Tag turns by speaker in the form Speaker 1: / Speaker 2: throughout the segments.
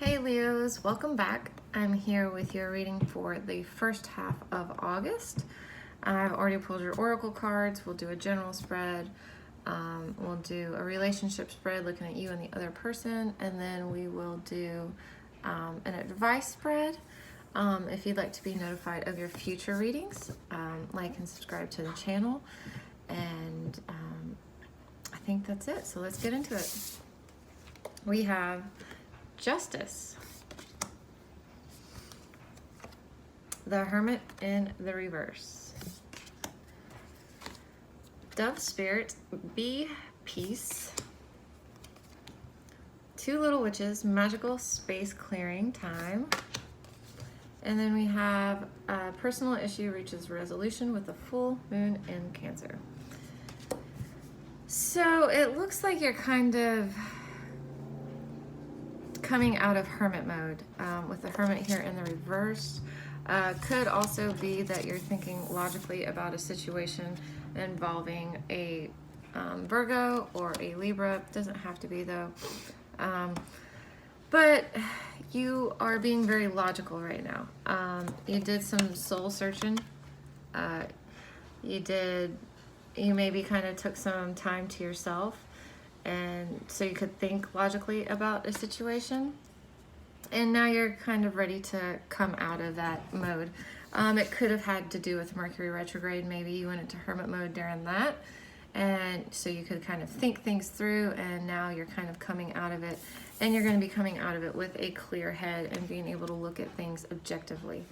Speaker 1: Hey Leos, welcome back. I'm here with your reading for the first half of August. I've already pulled your oracle cards. We'll do a general spread. We'll do a relationship spread looking at you and the other person, and then we will do an advice spread. If you'd like to be notified of your future readings, like and subscribe to the channel. And I think that's it. So let's get into it. We have Justice, the Hermit in the reverse, Dove Spirit, be peace, Two Little Witches, magical space clearing time, and then we have a personal issue reaches resolution with the full moon in Cancer. So it looks like you're kind of coming out of hermit mode with the Hermit here in the reverse. Could also be that you're thinking logically about a situation involving a Virgo or a Libra. Doesn't have to be though. But you are being very logical right now. You did some soul searching. You maybe kind of took some time to yourself, and so you could think logically about a situation, and now you're kind of ready to come out of that mode. It could have had to do with Mercury retrograde. Maybe you went into hermit mode during that, and so you could kind of think things through, and now you're kind of coming out of it, and you're going to be coming out of it with a clear head and being able to look at things objectively.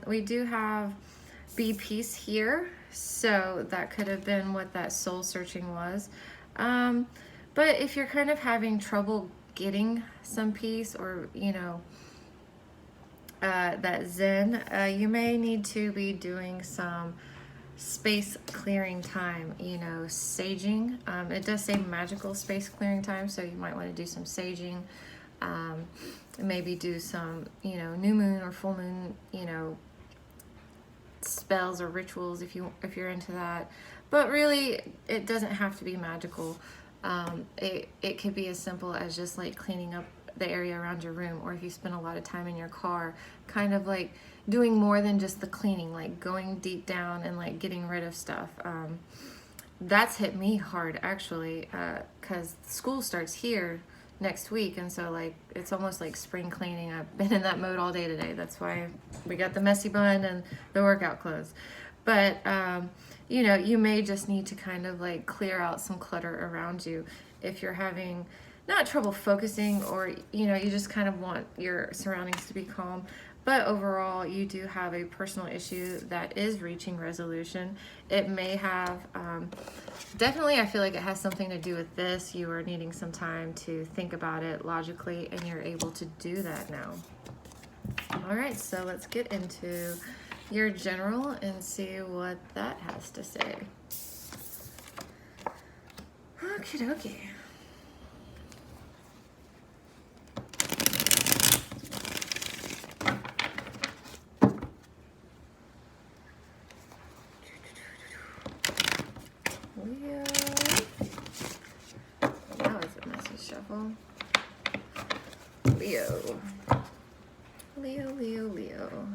Speaker 1: We do have be peace here, so that could have been what that soul searching was. But if you're kind of having trouble getting some peace, or that zen, you may need to be doing some space clearing time, saging. It does say magical space clearing time, so you might want to do some saging. Maybe do some new moon or full moon spells or rituals if you're into that. But really, it doesn't have to be magical. It could be as simple as just like cleaning up the area around your room, or if you spend a lot of time in your car, kind of like doing more than just the cleaning, like going deep down and like getting rid of stuff. That's hit me hard actually, because school starts here next week, and so like it's almost like spring cleaning. I've been in that mode all day today. That's why we got the messy bun and the workout clothes. But you may just need to kind of like clear out some clutter around you if you're having not trouble focusing, or you just kind of want your surroundings to be calm. But overall, you do have a personal issue that is reaching resolution. It may have, definitely I feel like it has something to do with this. You are needing some time to think about it logically, and you're able to do that now. All right, so let's get into your general and see what that has to say. Okie dokie. Leo. That was a messy shuffle. Leo. Leo, Leo, Leo.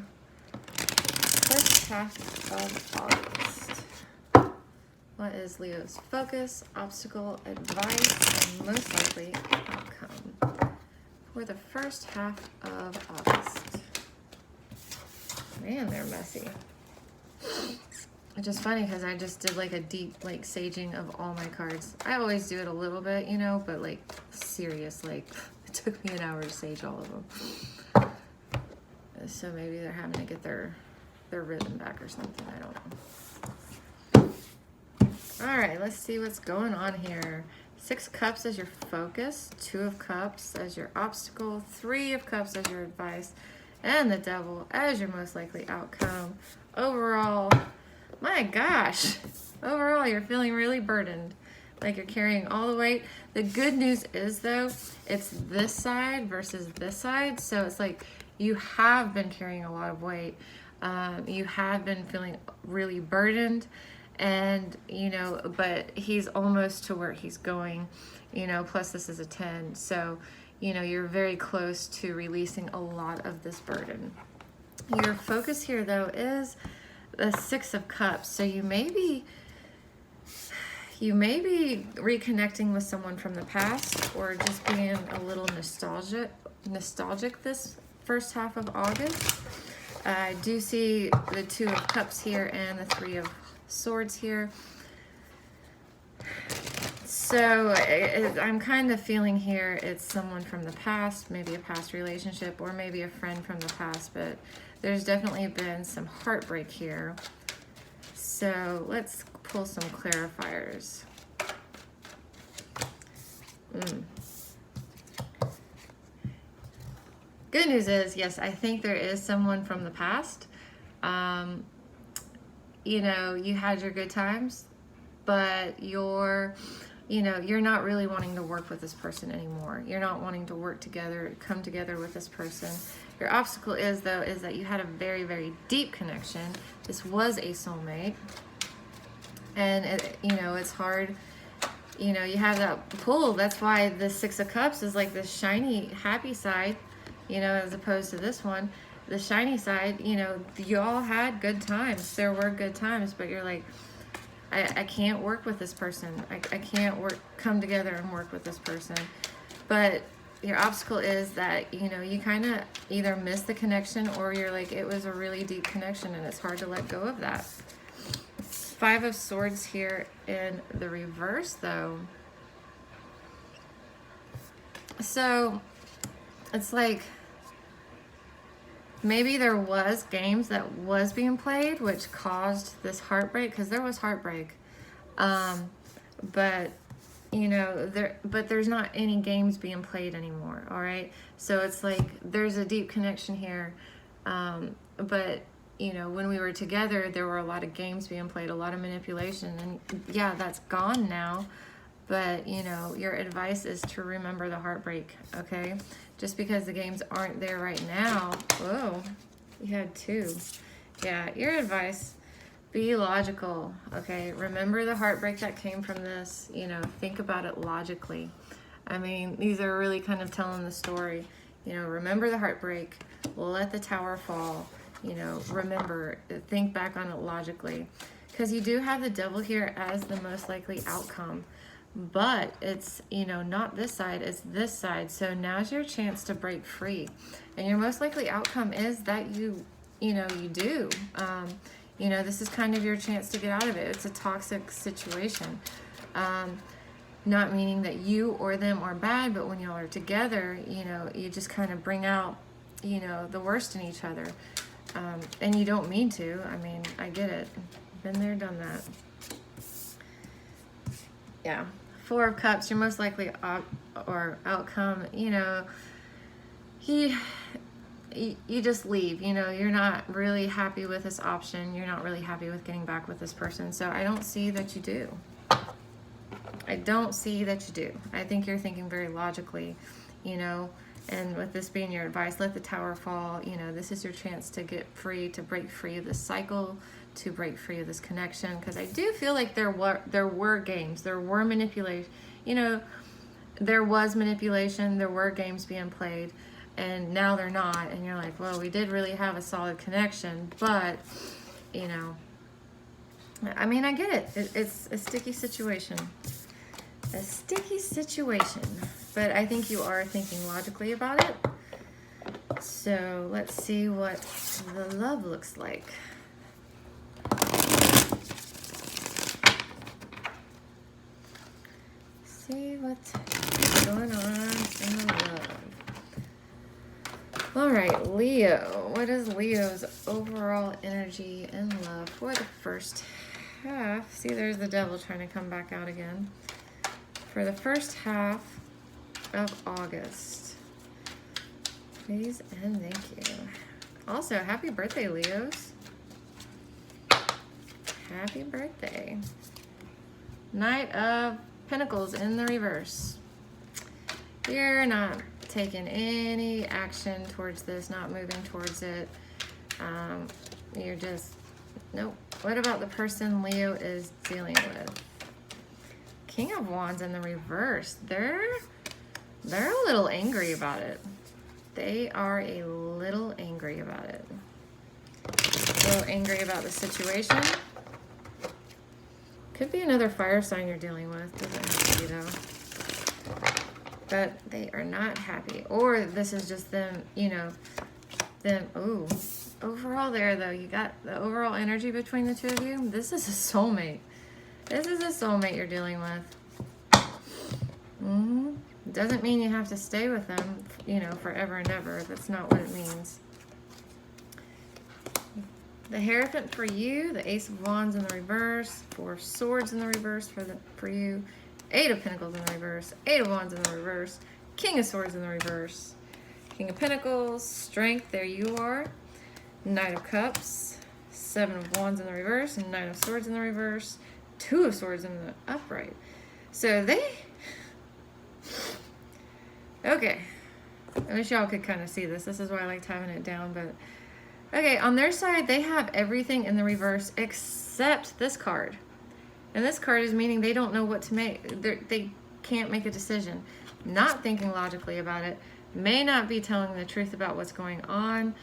Speaker 1: First half of August. What is Leo's focus, obstacle, advice, and most likely outcome for the first half of August? Man, they're messy. It's just funny because I just did like a deep like saging of all my cards. I always do it a little bit, but like serious, like it took me an hour to sage all of them. So maybe they're having to get their rhythm back or something. I don't know. All right, let's see what's going on here. 6 cups as your focus, 2 of cups as your obstacle, 3 of cups as your advice, and the devil as your most likely outcome. Overall, my gosh, overall you're feeling really burdened, like you're carrying all the weight. The good news is though, it's this side versus this side, so it's like you have been carrying a lot of weight. You have been feeling really burdened, and but he's almost to where he's going, plus this is a 10, so you know, you're very close to releasing a lot of this burden. Your focus here, though, is the Six of Cups. So you may be reconnecting with someone from the past, or just being a little nostalgic this first half of August. I do see the Two of Cups here and the Three of Swords here. So I'm kind of feeling here it's someone from the past, maybe a past relationship, or maybe a friend from the past, but there's definitely been some heartbreak here. So let's pull some clarifiers. Good news is, yes, I think there is someone from the past. You know, you had your good times, but you're not really wanting to work with this person anymore. You're not wanting to work together, come together with this person. Your obstacle is, though, is that you had a very, very deep connection. This was a soulmate. And, it's hard. You know, you have that pull. That's why the Six of Cups is like the shiny, happy side, as opposed to this one. The shiny side, you all had good times. There were good times, but you're like, I can't work with this person. I can't come together and work with this person. But your obstacle is that, you kind of either miss the connection, or you're like, it was a really deep connection and it's hard to let go of that. Five of Swords here in the reverse, though. So it's like maybe there was games that was being played which caused this heartbreak, because there was heartbreak. But there's not any games being played anymore. All right. So it's like there's a deep connection here. But when we were together, there were a lot of games being played, a lot of manipulation, and yeah, that's gone now. But, your advice is to remember the heartbreak, okay? Just because the games aren't there right now. Whoa, you had two. Yeah, your advice, be logical, okay? Remember the heartbreak that came from this, think about it logically. I mean, these are really kind of telling the story. Remember the heartbreak, let the tower fall. Remember, think back on it logically, because you do have the Devil here as the most likely outcome, but it's, not this side, it's this side. So now's your chance to break free, and your most likely outcome is that you do. This is kind of your chance to get out of it. It's a toxic situation. Not meaning that you or them are bad, but when y'all are together, you just kind of bring out, the worst in each other. And you don't mean to. I mean, I get it. Been there, done that. Yeah. Four of Cups, your most likely outcome, you just leave. You're not really happy with this option. You're not really happy with getting back with this person. So I don't see that you do. I don't see that you do. I think you're thinking very logically, and with this being your advice, let the tower fall. This is your chance to get free, to break free of this cycle, to break free of this connection. Because I do feel like there were games, there were manipulation. There was manipulation, there were games being played, and now they're not. And you're like, well, we did really have a solid connection, but I mean, I get it. It's a sticky situation. A sticky situation. But I think you are thinking logically about it. So let's see what the love looks like. See what's going on in the love. All right, Leo. What is Leo's overall energy in love for the first half? See, there's the Devil trying to come back out again. For the first half of August. Please and thank you. Also, happy birthday, Leos. Happy birthday. Knight of Pentacles in the reverse. You're not taking any action towards this, not moving towards it. You're just, nope. What about the person Leo is dealing with? King of Wands in the reverse. They're They're a little angry about it. They are a little angry about it. A little angry about the situation. Could be another fire sign you're dealing with. Doesn't have to be though. But they are not happy. Or this is just them, you know, them, ooh. Overall there though, you got the overall energy between the two of you. This is a soulmate. This is a soulmate you're dealing with. Doesn't mean you have to stay with them, you know, forever and ever. That's not what it means. The Hierophant for you, the Ace of Wands in the reverse, 4 of Swords in the reverse for you, 8 of Pentacles in the reverse, 8 of Wands in the reverse, King of Swords in the reverse, King of Pentacles, Strength, there you are, Knight of Cups, 7 of Wands in the reverse, and 9 of Swords in the reverse, 2 of Swords in the upright. So they... Okay. I wish y'all could kind of see this. This is why I liked having it down, but... Okay, on their side, they have everything in the reverse except this card. And this card is meaning they don't know what to make. They can't make a decision. Not thinking logically about it. May not be telling the truth about what's going on.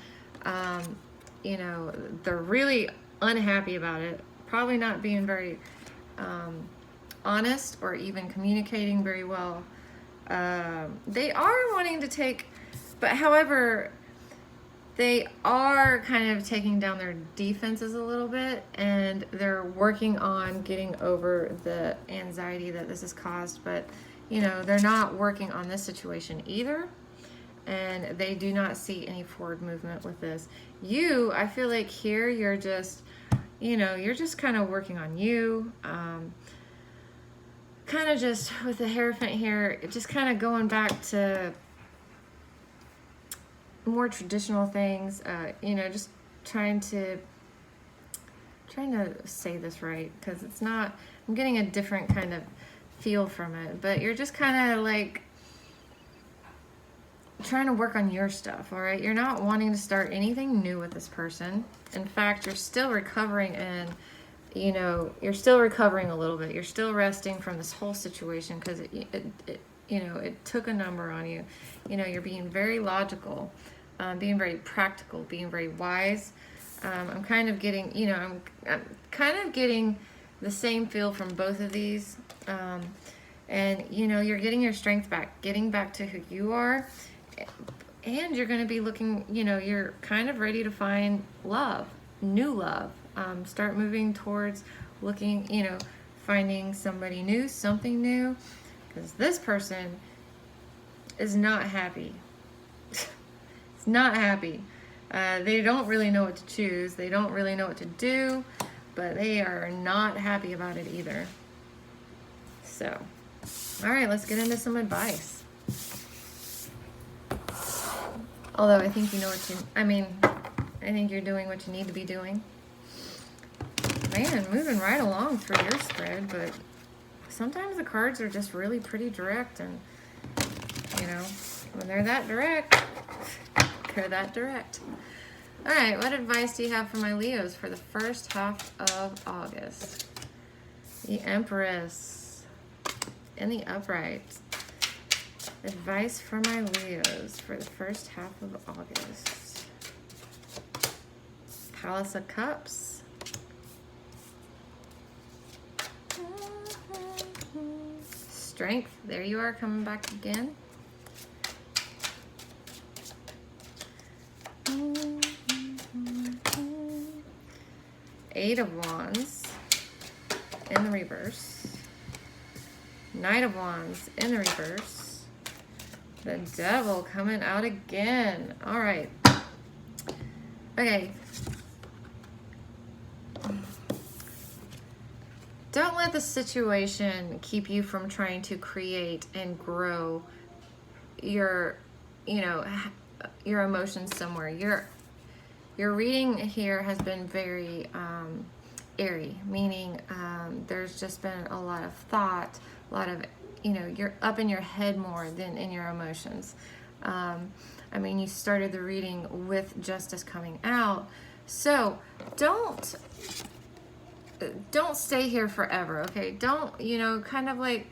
Speaker 1: You know, they're really unhappy about it. Probably not being very honest or even communicating very well. They are wanting to take, but however, they are kind of taking down their defenses a little bit, and they're working on getting over the anxiety that this has caused, but you know, they're not working on this situation either, and they do not see any forward movement with this. You, I feel like here you're just, you know, you're just kind of working on you, kind of just with the Hierophant here, just kind of going back to more traditional things, you know, just trying to say this right, because it's not, I'm getting a different kind of feel from it, but you're just kind of like trying to work on your stuff, all right? You're not wanting to start anything new with this person. In fact, you're still recovering, and you know, you're still recovering a little bit. You're still resting from this whole situation because it you know, it took a number on you. You know, you're being very logical, being very practical, being very wise. I'm kind of getting, you know, I'm kind of getting the same feel from both of these. And, you know, you're getting your strength back, getting back to who you are. And you're going to be looking, you know, you're kind of ready to find love, new love. Start moving towards looking, you know, finding somebody new, something new. Because this person is not happy. It's not happy. They don't really know what to choose. They don't really know what to do. But they are not happy about it either. So, all right, let's get into some advice. Although I think you know what you, I think you're doing what you need to be doing. Man, moving right along through your spread, but sometimes the cards are just really pretty direct, and you know, when they're that direct, they're that direct. All right, what advice do you have for my Leos for the first half of August? The Empress and the Upright. Advice for my Leos for the first half of August. Palace of Cups. Strength, there you are, coming back again. Eight of Wands in the reverse. Knight of Wands in the reverse. The Devil coming out again. All right. Okay. Don't let the situation keep you from trying to create and grow your, you know, your emotions somewhere. Your reading here has been very airy, meaning there's just been a lot of thought, a lot of, you know, you're up in your head more than in your emotions. I mean, you started the reading with Justice coming out, so don't stay here forever, okay? Don't, you know, kind of like,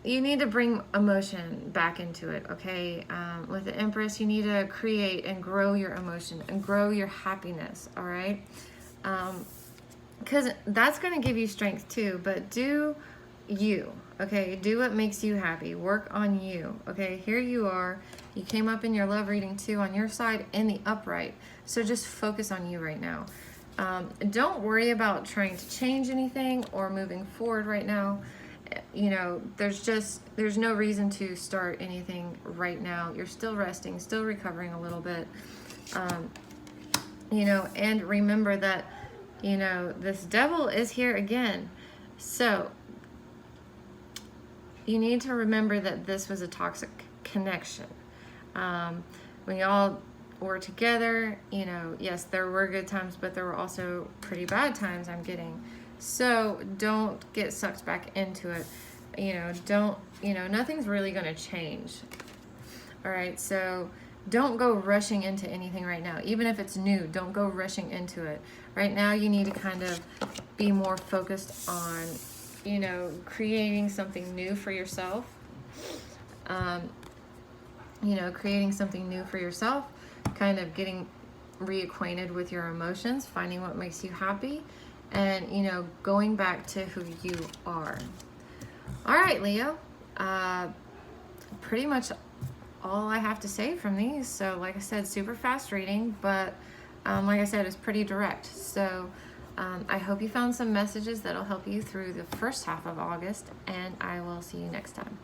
Speaker 1: you need to bring emotion back into it, okay? With the Empress, you need to create and grow your emotion and grow your happiness, all right? Because that's going to give you strength too, but do you, okay? Do what makes you happy. Work on you, okay? Here you are. You came up in your love reading too on your side in the upright. So just focus on you right now. Don't worry about trying to change anything or moving forward right now. You know, there's no reason to start anything right now. You're still resting, still recovering a little bit. You know, and remember that, you know, this devil is here again. So you need to remember that this was a toxic connection. When y'all were together, you know, yes, there were good times, but there were also pretty bad times, I'm getting. So don't get sucked back into it. Nothing's really going to change. All right, so don't go rushing into anything right now. Even if it's new, don't go rushing into it. Right now, you need to kind of be more focused on, you know, creating something new for yourself. Creating something new for yourself, kind of getting reacquainted with your emotions, finding what makes you happy, and, you know, going back to who you are. All right, Leo, pretty much all I have to say from these. So like I said, super fast reading, but like I said, it's pretty direct. So I hope you found some messages that'll help you through the first half of August, and I will see you next time.